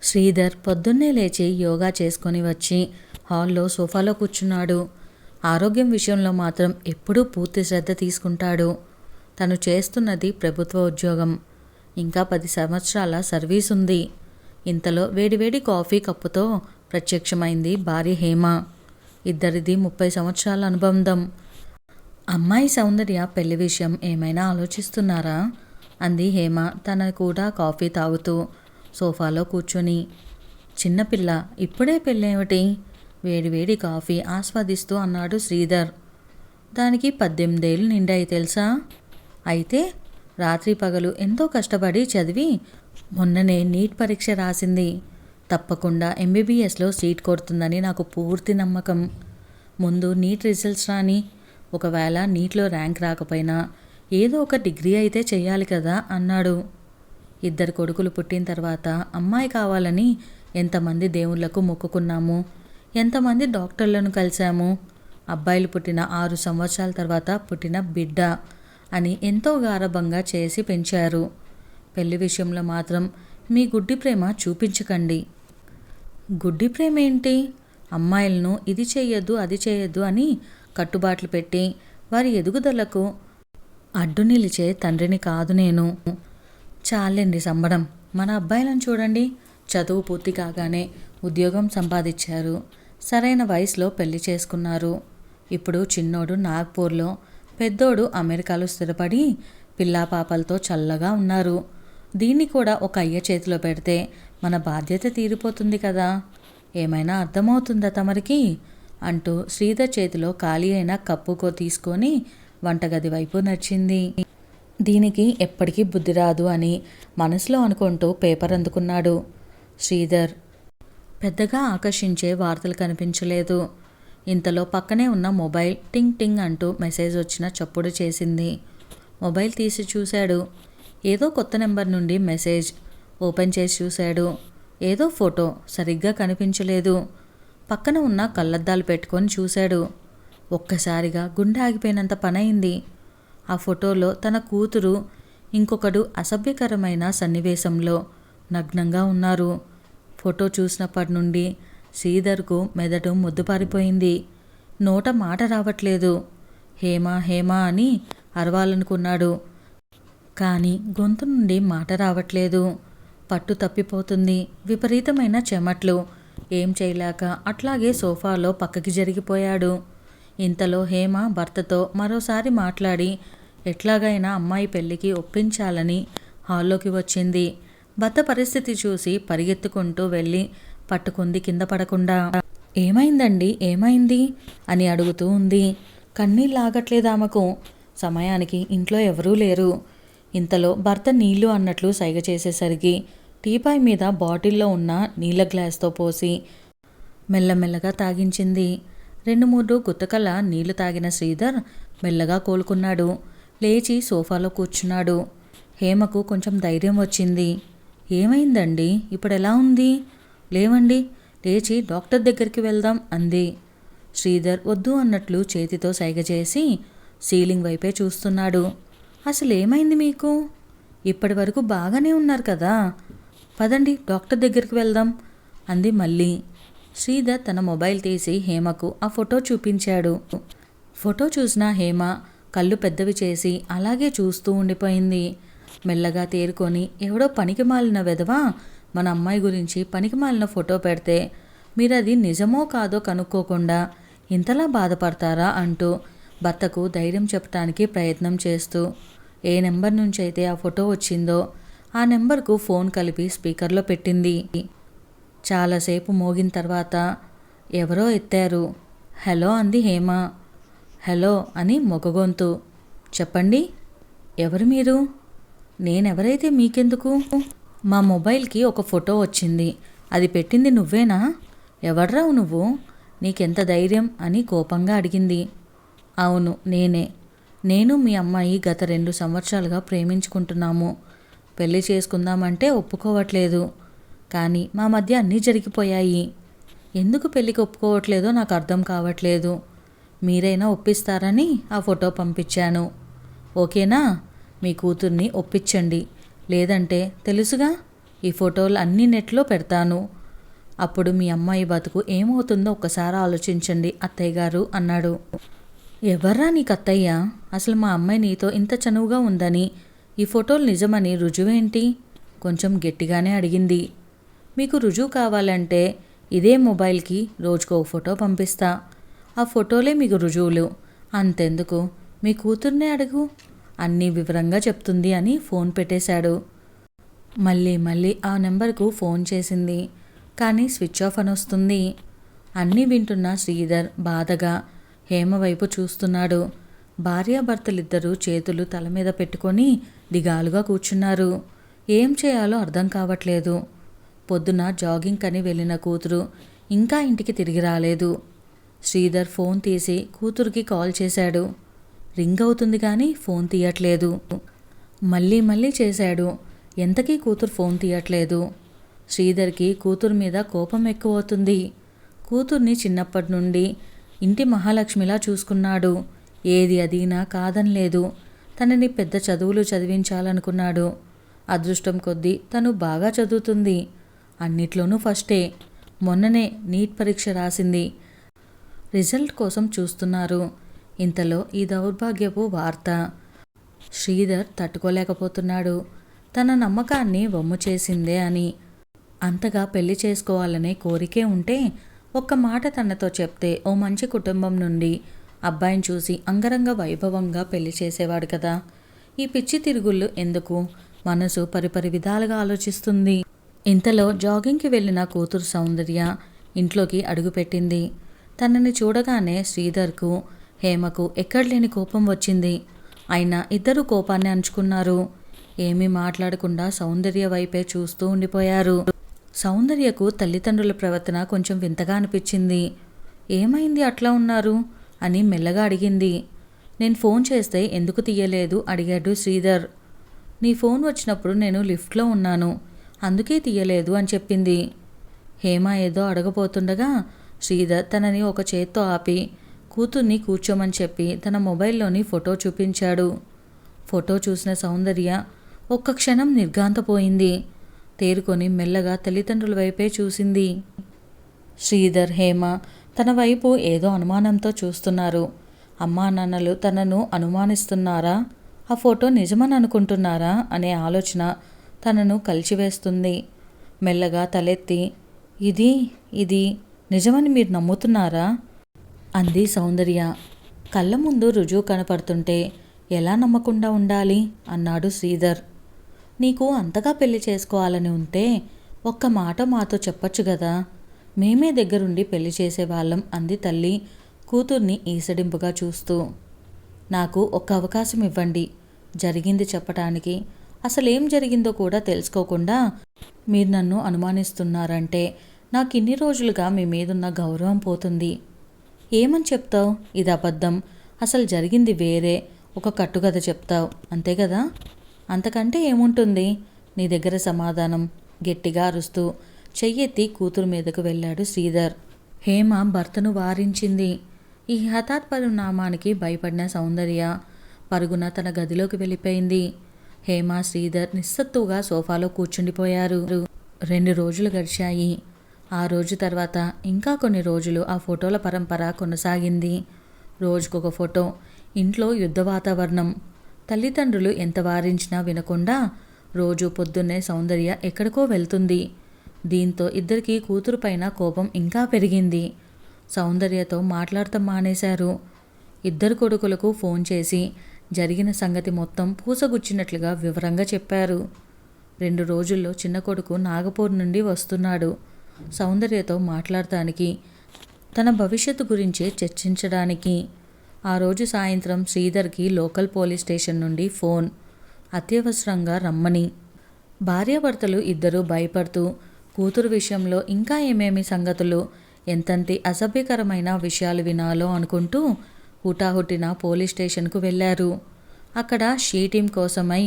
శ్రీధర్ పొద్దున్నే లేచి యోగా చేసుకొని వచ్చి హాల్లో సోఫాలో కూర్చున్నాడు. ఆరోగ్యం విషయంలో మాత్రం ఎప్పుడూ పూర్తి శ్రద్ధ తీసుకుంటాడు. తను చేస్తున్నది ప్రభుత్వ ఉద్యోగం. ఇంకా 10 సంవత్సరాల సర్వీస్ ఉంది. ఇంతలో వేడివేడి కాఫీ కప్పుతో ప్రత్యక్షమైంది భార్య హేమ. ఇద్దరిది 30 సంవత్సరాల అనుబంధం. అమ్మాయి సౌందర్య పెళ్లి విషయం ఏమైనా ఆలోచిస్తున్నారా అంది హేమ తన కూడా కాఫీ తాగుతూ సోఫాలో కూర్చొని. చిన్నపిల్ల, ఇప్పుడే పెళ్ళేమిటి? వేడివేడి కాఫీ ఆస్వాదిస్తూ అన్నాడు శ్రీధర్. దానికి 18 ఏళ్ళు నిండాయి తెలుసా? అయితే రాత్రి పగలు ఎంతో కష్టపడి చదివి మొన్ననే నీట్ పరీక్ష రాసింది. తప్పకుండా ఎంబీబీఎస్లో సీట్ కొడుతుందని నాకు పూర్తి నమ్మకం. ముందు నీట్ రిజల్ట్స్ రాని, ఒకవేళ నీట్లో ర్యాంక్ రాకపోయినా ఏదో ఒక డిగ్రీ అయితే చెయ్యాలి కదా అన్నాడు. 2 కొడుకులు పుట్టిన తర్వాత అమ్మాయి కావాలని ఎంతమంది దేవుళ్లకు మొక్కుకున్నాము, ఎంతమంది డాక్టర్లను కలిశాము. అబ్బాయిలు పుట్టిన 6 సంవత్సరాల తర్వాత పుట్టిన బిడ్డ అని ఎంతో గారభంగా చేసి పెంచారు. పెళ్లి విషయంలో మాత్రం మీ గుడ్డి ప్రేమ చూపించకండి. గుడ్డి ప్రేమ ఏంటి? అమ్మాయిలను ఇది చెయ్యొద్దు అది చెయ్యొద్దు అని కట్టుబాట్లు పెట్టి వారి ఎదుగుదలకు అడ్డు నిలిచే తండ్రిని కాదు నేను. చాలండి సంబడం. మన అబ్బాయిలను చూడండి, చదువు పూర్తి కాగానే ఉద్యోగం సంపాదించారు, సరైన వయసులో పెళ్లి చేసుకున్నారు. ఇప్పుడు చిన్నోడు నాగ్పూర్లో, పెద్దోడు అమెరికాలో స్థిరపడి పిల్లాపాపలతో చల్లగా ఉన్నారు. దీన్ని కూడా ఒక అయ్య చేతిలో పెడితే మన బాధ్యత తీరిపోతుంది కదా. ఏమైనా అర్థమవుతుందా తమరికి అంటూ శ్రీధర్ చేతిలో ఖాళీ అయిన కప్పుకో తీసుకొని వంటగది వైపు నడిచింది. దీనికి ఎప్పటికీ బుద్ధి రాదు అని మనసులో అనుకుంటూ పేపర్ అందుకున్నాడు. శ్రీధర్ పెద్దగా ఆకర్షించే వార్తలు కనిపించలేదు. ఇంతలో పక్కనే ఉన్న మొబైల్ టింగ్ టింగ్ అంటూ మెసేజ్ వచ్చిన చప్పుడు చేసింది. మొబైల్ తీసి చూశాడు. ఏదో కొత్త నెంబర్ నుండి మెసేజ్. ఓపెన్ చేసి చూశాడు. ఏదో ఫోటో సరిగ్గా కనిపించలేదు. పక్కన ఉన్న కళ్ళద్దాలు పెట్టుకొని చూశాడు. ఒక్కసారిగా గుండె ఆగిపోయినంత పనైంది. ఆ ఫోటోలో తన కూతురు ఇంకొకడు అసభ్యకరమైన సన్నివేశంలో నగ్నంగా ఉన్నారు. ఫోటో చూసినప్పటి నుండి శ్రీధర్కు మెదడు ముద్దుపారిపోయింది. నోట మాట రావట్లేదు. హేమ హేమ అని అరవాలనుకున్నాడు. కానీ గొంతు నుండి మాట రావట్లేదు. పట్టు తప్పిపోతుంది. విపరీతమైన చెమట్లు. ఏం చేయలేక అట్లాగే సోఫాలో పక్కకి జరిగిపోయాడు. ఇంతలో హేమ భర్తతో మరోసారి మాట్లాడి ఎట్లాగైనా అమ్మాయి పెళ్లికి ఒప్పించాలని హాల్లోకి వచ్చింది. భర్త పరిస్థితి చూసి పరిగెత్తుకుంటూ వెళ్ళి పట్టుకుంది కింద పడకుండా. ఏమైందండి, ఏమైంది అని అడుగుతూ ఉంది. కన్నీళ్ళాగట్లేదు ఆమెకు. సమయానికి ఇంట్లో ఎవరూ లేరు. ఇంతలో భర్త నీళ్లు అన్నట్లు సైగ చేసేసరికి టీపాయ్ మీద బాటిల్లో ఉన్న నీళ్ళ గ్లాస్తో పోసి మెల్లమెల్లగా తాగించింది. 2-3 గుత్తకల నీళ్లు తాగిన శ్రీధర్ మెల్లగా కోలుకున్నాడు. లేచి సోఫాలో కూర్చున్నాడు. హేమకు కొంచెం ధైర్యం వచ్చింది. ఏమైందండి, ఇప్పుడెలా ఉంది? లేవండి, లేచి డాక్టర్ దగ్గరికి వెళ్దాం అంది. శ్రీధర్ వద్దు అన్నట్లు చేతితో సైగ చేసి సీలింగ్ వైపే చూస్తున్నాడు. అసలు ఏమైంది మీకు? ఇప్పటి వరకు బాగానే ఉన్నారు కదా. పదండి డాక్టర్ దగ్గరికి వెళ్దాం అంది మళ్ళీ. శ్రీధర్ తన మొబైల్ తీసి హేమకు ఆ ఫోటో చూపించాడు. ఫోటో చూసిన హేమ కళ్ళు పెద్దవి చేసి అలాగే చూస్తూ ఉండిపోయింది. మెల్లగా తేరుకొని, ఎవడో పనికిమాలిన వెధవా మన అమ్మాయి గురించి పనికిమాలిన ఫోటో పెడితే మీరది నిజమో కాదో కనుక్కోకుండా ఇంతలా బాధపడతారా అంటూ భర్తకు ధైర్యం చెప్పడానికి ప్రయత్నం చేస్తూ ఏ నెంబర్ నుంచి అయితే ఆ ఫోటో వచ్చిందో ఆ నెంబర్కు ఫోన్ కలిపి స్పీకర్లో పెట్టింది. చాలాసేపు మోగిన తర్వాత ఎవరో ఎత్తారు. హలో అంది హేమ. హలో అని మొగగొంతు. చెప్పండి, ఎవరు మీరు? నేనెవరైతే మీకెందుకు? మా మొబైల్కి ఒక ఫోటో వచ్చింది, అది పెట్టింది నువ్వేనా? ఎవడ్రావు నువ్వు? నీకెంత ధైర్యం అని కోపంగా అడిగింది. అవును నేనే. నేను మీ అమ్మాయి గత 2 సంవత్సరాలుగా ప్రేమించుకుంటున్నాము. పెళ్లి చేసుకుందామంటే ఒప్పుకోవట్లేదు. కానీ మా మధ్య అన్నీ జరిగిపోయాయి. ఎందుకు పెళ్ళికి ఒప్పుకోవట్లేదో నాకు అర్థం కావట్లేదు. మీరైనా ఒప్పిస్తారని ఆ ఫోటో పంపించాను. ఓకేనా? మీ కూతుర్ని ఒప్పించండి, లేదంటే తెలుసుగా ఈ ఫోటోలు అన్నీ నెట్లో పెడతాను. అప్పుడు మీ అమ్మాయి బతుకు ఏమవుతుందో ఒక్కసారి ఆలోచించండి అత్తయ్య గారు అన్నాడు. ఎవర్రా నీకు అత్తయ్య? అసలు మా అమ్మాయి నీతో ఇంత చనువుగా ఉందని, ఈ ఫోటోలు నిజమని రుజువేంటి? కొంచెం గట్టిగానే అడిగింది. మీకు రుజువు కావాలంటే ఇదే మొబైల్కి రోజుకో ఫోటో పంపిస్తా. ఆ ఫోటోలే మీకు రుజువులు. అంతెందుకు, మీ కూతుర్నే అడుగు, అన్నీ వివరంగా చెప్తుంది అని ఫోన్ పెట్టేశాడు. మళ్ళీ మళ్ళీ ఆ నెంబర్కు ఫోన్ చేసింది, కానీ స్విచ్ ఆఫ్ అని వస్తుంది. అన్నీ వింటున్న శ్రీధర్ బాధగా హేమ వైపు చూస్తున్నాడు. భార్యాభర్తలిద్దరూ చేతులు తల మీద పెట్టుకొని దిగాలుగా కూర్చున్నారు. ఏం చేయాలో అర్థం కావట్లేదు. పొద్దున జాగింగ్ కని వెళ్ళిన కూతురు ఇంకా ఇంటికి తిరిగి రాలేదు. శ్రీధర్ ఫోన్ తీసి కూతురికి కాల్ చేశాడు. రింగ్ అవుతుంది కానీ ఫోన్ తీయట్లేదు. మళ్ళీ మళ్ళీ చేశాడు. ఎంతకీ కూతురు ఫోన్ తీయట్లేదు. శ్రీధర్కి కూతురు మీద కోపం ఎక్కువవుతుంది. కూతుర్ని చిన్నప్పటి నుండి ఇంటి మహాలక్ష్మిలా చూసుకున్నాడు. ఏది అదీనా కాదనలేదు. తనని పెద్ద చదువులు చదివించాలనుకున్నాడు. అదృష్టం కొద్దీ తను బాగా చదువుతుంది. అన్నిట్లోనూ ఫస్టే. మొన్ననే నీట్ పరీక్ష రాసింది. రిజల్ట్ కోసం చూస్తున్నారు. ఇంతలో ఈ దౌర్భాగ్యపు వార్త. శ్రీధర్ తట్టుకోలేకపోతున్నాడు. తన నమ్మకాన్ని వమ్ము చేసిందే అని. అంతగా పెళ్లి చేసుకోవాలనే కోరికే ఉంటే ఒక్క మాట తనతో చెప్తే ఓ మంచి కుటుంబం నుండి అబ్బాయిని చూసి అంగరంగ వైభవంగా పెళ్లి చేసేవాడు కదా. ఈ పిచ్చి తిరుగుళ్ళు ఎందుకు? మనసు పరిపరి విధాలుగా ఆలోచిస్తుంది. ఇంతలో జాగింగ్కి వెళ్ళిన కూతురు సౌందర్య ఇంట్లోకి అడుగుపెట్టింది. తనని చూడగానే శ్రీధర్కు హేమకు ఎక్కడలేని కోపం వచ్చింది. అయినా ఇద్దరు కోపాన్ని అంచుకున్నారు. ఏమీ మాట్లాడకుండా సౌందర్య వైపే చూస్తూ ఉండిపోయారు. సౌందర్యకు తల్లిదండ్రుల ప్రవర్తన కొంచెం వింతగా అనిపించింది. ఏమైంది అట్లా ఉన్నారు అని మెల్లగా అడిగింది. నేను ఫోన్ చేస్తే ఎందుకు తీయలేదు అడిగాడు శ్రీధర్. నీ ఫోన్ వచ్చినప్పుడు నేను లిఫ్ట్లో ఉన్నాను, అందుకే తీయలేదు అని చెప్పింది. హేమ ఏదో అడగబోతుండగా శ్రీధర్ తనని ఒక చేత్తో ఆపి కూతుర్ని కూర్చోమని చెప్పి తన మొబైల్లోని ఫోటో చూపించాడు. ఫోటో చూసిన సౌందర్య ఒక్క క్షణం నిర్ఘాంతపోయింది. తేరుకొని మెల్లగా తల్లిదండ్రుల వైపే చూసింది. శ్రీధర్, హేమ తన వైపు ఏదో అనుమానంతో చూస్తున్నారు. అమ్మా నాన్నలు తనను అనుమానిస్తున్నారా, ఆ ఫోటో నిజమని అనుకుంటున్నారా అనే ఆలోచన తనను కలిచివేస్తుంది. మెల్లగా తలెత్తి ఇది నిజమని మీరు నమ్ముతున్నారా అంది సౌందర్య. కళ్ళ ముందు రుజువు కనపడుతుంటే ఎలా నమ్మకుండా ఉండాలి అన్నాడు శ్రీధర్. నీకు అంతగా పెళ్లి చేసుకోవాలని ఉంటే ఒక్క మాట మాతో చెప్పొచ్చు కదా, మేమే దగ్గరుండి పెళ్లి చేసేవాళ్ళం అంది తల్లి కూతుర్ని ఈసడింపుగా చూస్తూ. నాకు ఒక్క అవకాశం ఇవ్వండి జరిగింది చెప్పటానికి. అసలేం జరిగిందో కూడా తెలుసుకోకుండా మీరు నన్ను అనుమానిస్తున్నారంటే నాకు ఇన్ని రోజులుగా మీ మీదున్న గౌరవం పోతుంది. ఏమని చెప్తావు? ఇది అబద్ధం, అసలు జరిగింది వేరే, ఒక కట్టుకథ చెప్తావు అంతే కదా. అంతకంటే ఏముంటుంది నీ దగ్గర సమాధానం? గట్టిగా అరుస్తూ చెయ్యెత్తి కూతురు మీదకు వెళ్ళాడు శ్రీధర్. హేమ భర్తను వారించింది. ఈ హఠాత్ పరిణామానికి భయపడిన సౌందర్య పరుగున తన గదిలోకి వెళ్ళిపోయింది. హేమ, శ్రీధర్ నిస్సత్తుగా సోఫాలో కూర్చుండిపోయారు. 2 రోజులు గడిచాయి. ఆ రోజు తర్వాత ఇంకా కొన్ని రోజులు ఆ ఫోటోల పరంపర కొనసాగింది. రోజుకొక ఫోటో. ఇంట్లో యుద్ధ వాతావరణం. తల్లిదండ్రులు ఎంత వారించినా వినకుండా రోజు పొద్దున్నే సౌందర్య ఎక్కడికో వెళ్తుంది. దీంతో ఇద్దరికీ కూతురు పైన కోపం ఇంకా పెరిగింది. సౌందర్యతో మాట్లాడటం మానేశారు. ఇద్దరు కొడుకులకు ఫోన్ చేసి జరిగిన సంగతి మొత్తం పూసగుచ్చినట్లుగా వివరంగా చెప్పారు. 2 రోజుల్లో చిన్న కొడుకు నాగపూర్ నుండి వస్తున్నాడు. సౌందర్యతో మాట్లాడటానికి, తన భవిష్యత్తు గురించి చర్చించడానికి. ఆ రోజు సాయంత్రం శ్రీధర్కి లోకల్ పోలీస్ స్టేషన్ నుండి ఫోన్, అత్యవసరంగా రమ్మని. భార్యాభర్తలు ఇద్దరూ భయపడుతూ కూతురు విషయంలో ఇంకా ఏమేమి సంగతులు, ఎంతంటి అసభ్యకరమైన విషయాలు వినాలో అనుకుంటూ హుటాహుటిన పోలీస్ స్టేషన్కు వెళ్ళారు. అక్కడ షీ టీం కోసమై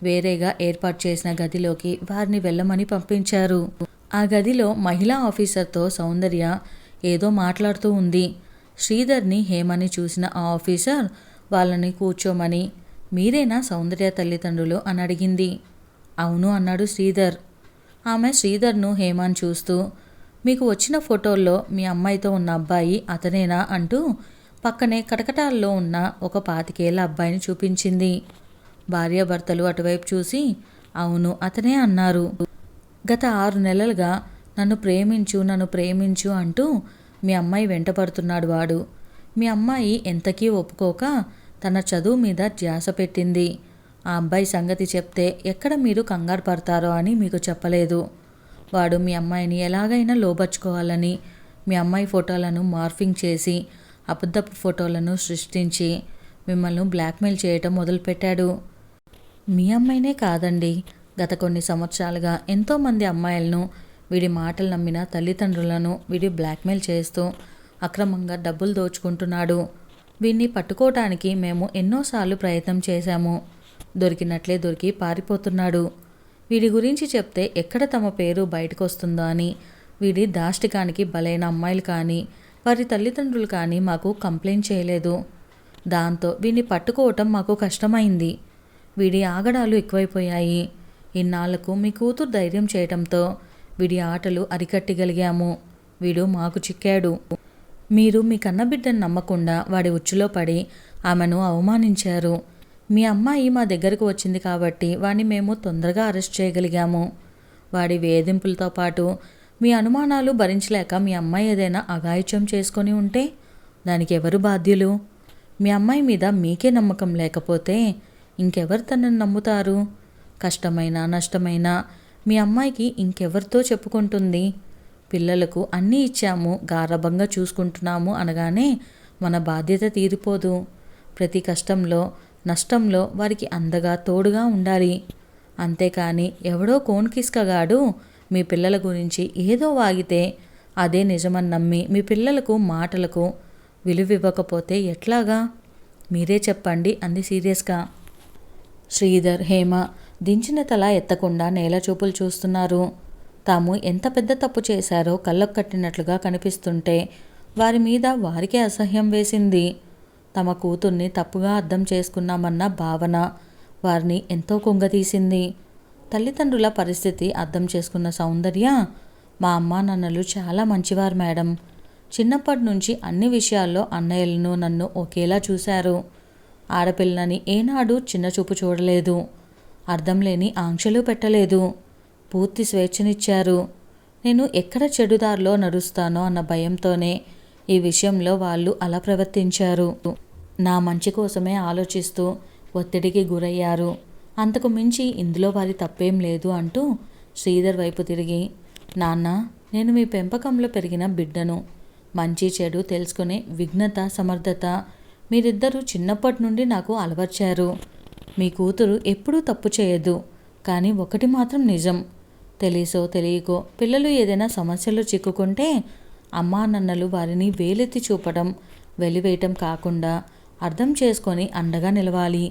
వేరేగా ఏర్పాటు చేసిన గదిలోకి వారిని వెళ్ళమని పంపించారు. ఆ గదిలో మహిళా ఆఫీసర్తో సౌందర్య ఏదో మాట్లాడుతూ ఉంది. శ్రీధర్ని, హేమని చూసిన ఆ ఆఫీసర్ వాళ్ళని కూర్చోమని, మీరేనా సౌందర్య తల్లిదండ్రులు అని అడిగింది. అవును అన్నాడు శ్రీధర్. ఆమె శ్రీధర్ను హేమాని చూస్తూ, మీకు వచ్చిన ఫోటోల్లో మీ అమ్మాయితో ఉన్న అబ్బాయి అతనేనా అంటూ పక్కనే కటకటాల్లో ఉన్న ఒక 25 ఏళ్ల అబ్బాయిని చూపించింది. భార్యాభర్తలు అటువైపు చూసి అవును అతనే అన్నారు. గత 6 నెలలుగా నన్ను ప్రేమించు అంటూ మీ అమ్మాయి వెంటపడుతున్నాడు వాడు. మీ అమ్మాయి ఎంతకీ ఒప్పుకోక తన చదువు మీద ధ్యాస పెట్టింది. ఆ అబ్బాయి సంగతి చెప్తే ఎక్కడ మీరు కంగారు పడతారో అని మీకు చెప్పలేదు. వాడు మీ అమ్మాయిని ఎలాగైనా లోబర్చుకోవాలని మీ అమ్మాయి ఫోటోలను మార్ఫింగ్ చేసి అబద్ధపు ఫోటోలను సృష్టించి మిమ్మల్ని బ్లాక్మెయిల్ చేయటం మొదలుపెట్టాడు. మీ అమ్మాయినే కాదండి, గత కొన్ని సంవత్సరాలుగా ఎంతోమంది అమ్మాయిలను వీడి మాటలు నమ్మిన తల్లిదండ్రులను వీడి బ్లాక్మెయిల్ చేస్తూ అక్రమంగా డబ్బులు దోచుకుంటున్నాడు. వీడిని పట్టుకోవటానికి మేము ఎన్నోసార్లు ప్రయత్నం చేశాము. దొరికినట్లే దొరికి పారిపోతున్నాడు. వీడి గురించి చెప్తే ఎక్కడ తమ పేరు బయటకు వస్తుందో అని వీడి దాష్టికానికి బలైన అమ్మాయిలు కానీ వారి తల్లిదండ్రులు కానీ మాకు కంప్లైంట్ చేయలేదు. దాంతో వీడిని పట్టుకోవటం మాకు కష్టమైంది. వీడి ఆగడాలు ఎక్కువైపోయాయి. ఇన్నాళ్లకు మీ కూతురు ధైర్యం చేయటంతో వీడి ఆటలు అరికట్టగలిగాము. వీడు మాకు చిక్కాడు. మీరు మీ కన్నబిడ్డను నమ్మకుండా వాడి ఉచ్చులో పడి ఆమెను అవమానించారు. మీ అమ్మాయి మా దగ్గరకు వచ్చింది కాబట్టి వాడిని మేము తొందరగా అరెస్ట్ చేయగలిగాము. వాడి వేధింపులతో పాటు మీ అనుమానాలు భరించలేక మీ అమ్మాయి ఏదైనా అఘాయిత్యం చేసుకొని ఉంటే దానికి ఎవరు బాధ్యులు? మీ అమ్మాయి మీద మీకే నమ్మకం లేకపోతే ఇంకెవరు తనను నమ్ముతారు? కష్టమైనా నష్టమైనా మీ అమ్మాయికి ఇంకెవరితో చెప్పుకుంటుంది? పిల్లలకు అన్నీ ఇచ్చాము, గారాబంగా చూసుకుంటున్నాము అనగానే మన బాధ్యత తీరిపోదు. ప్రతి కష్టంలో నష్టంలో వారికి అందగా తోడుగా ఉండాలి. అంతేకాని ఎవడో కోన్కిస్కగాడు మీ పిల్లల గురించి ఏదో వాగితే అదే నిజమని నమ్మి మీ పిల్లలకు మాటలకు విలువివ్వకపోతే ఎట్లాగా? మీరే చెప్పండి అంది సీరియస్గా. శ్రీధర్, హేమ దించిన తల ఎత్తకుండా నేల చూపులు చూస్తున్నారు. తాము ఎంత పెద్ద తప్పు చేశారో కళ్ళకు కట్టినట్లుగా కనిపిస్తుంటే వారి మీద వారికే అసహ్యం వేసింది. తమ కూతుర్ని తప్పుగా అర్థం చేసుకున్నామన్న భావన వారిని ఎంతో కుంగతీసింది. తల్లిదండ్రుల పరిస్థితి అర్థం చేసుకున్న సౌందర్య, మా అమ్మా నాన్నలు చాలా మంచివారు మేడం. చిన్నప్పటి నుంచి అన్ని విషయాల్లో అన్నయ్యలను నన్ను ఒకేలా చూశారు. ఆడపిల్లని ఏనాడు చిన్నచూపు చూడలేదు. అర్థం లేని ఆంక్షలు పెట్టలేదు. పూర్తి స్వేచ్ఛనిచ్చారు. నేను ఎక్కడ చెడుదారిలో నడుస్తానో అన్న భయంతోనే ఈ విషయంలో వాళ్ళు అలా ప్రవర్తించారు. నా మంచి కోసమే ఆలోచిస్తూ ఒత్తిడికి గురయ్యారు. అంతకు మించి ఇందులో వారి తప్పేం లేదు అంటూ శ్రీధర్ వైపు తిరిగి, నాన్న, నేను మీ పెంపకంలో పెరిగిన బిడ్డను. మంచి చెడు తెలుసుకునే విఘ్నత, సమర్థత మీరిద్దరూ చిన్నప్పటి నుండి నాకు అలవర్చారు. మీ కూతురు ఎప్పుడూ తప్పు చేయదు. కానీ ఒకటి మాత్రం నిజం, తెలిసో తెలియకో పిల్లలు ఏదైనా సమస్యలో చిక్కుకుంటే అమ్మా నాన్నలు వారిని వేలెత్తి చూపడం, వెలివేయటం కాకుండా అర్థం చేసుకొని అండగా నిలవాలి.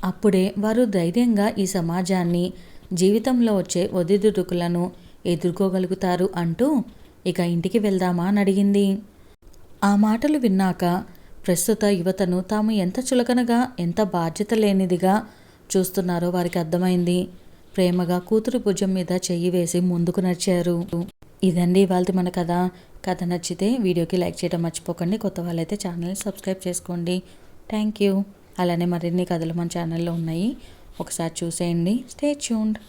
అప్పుడే వారు ధైర్యంగా ఈ సమాజాన్ని, జీవితంలో వచ్చే ఒదిదుడుకులను ఎదుర్కోగలుగుతారు అంటూ ఇక ఇంటికి వెళ్దామా అని అడిగింది. ఆ మాటలు విన్నాక ప్రస్తుత యువతను తాము ఎంత చులకనగా, ఎంత బాధ్యత లేనిదిగా చూస్తున్నారో వారికి అర్థమైంది. ప్రేమగా కూతురు భుజం మీద చెయ్యి వేసి ముందుకు నడిచారు. ఇదండి ఇవాళ మన కథ. కథ నచ్చితే వీడియోకి లైక్ చేయడం మర్చిపోకండి. కొత్త వాళ్ళైతే ఛానల్ని సబ్స్క్రైబ్ చేసుకోండి. Thank you. అలానే మరిన్ని కథలు మన ఛానల్లో ఉన్నాయి, ఒకసారి చూసేయండి. Stay tuned.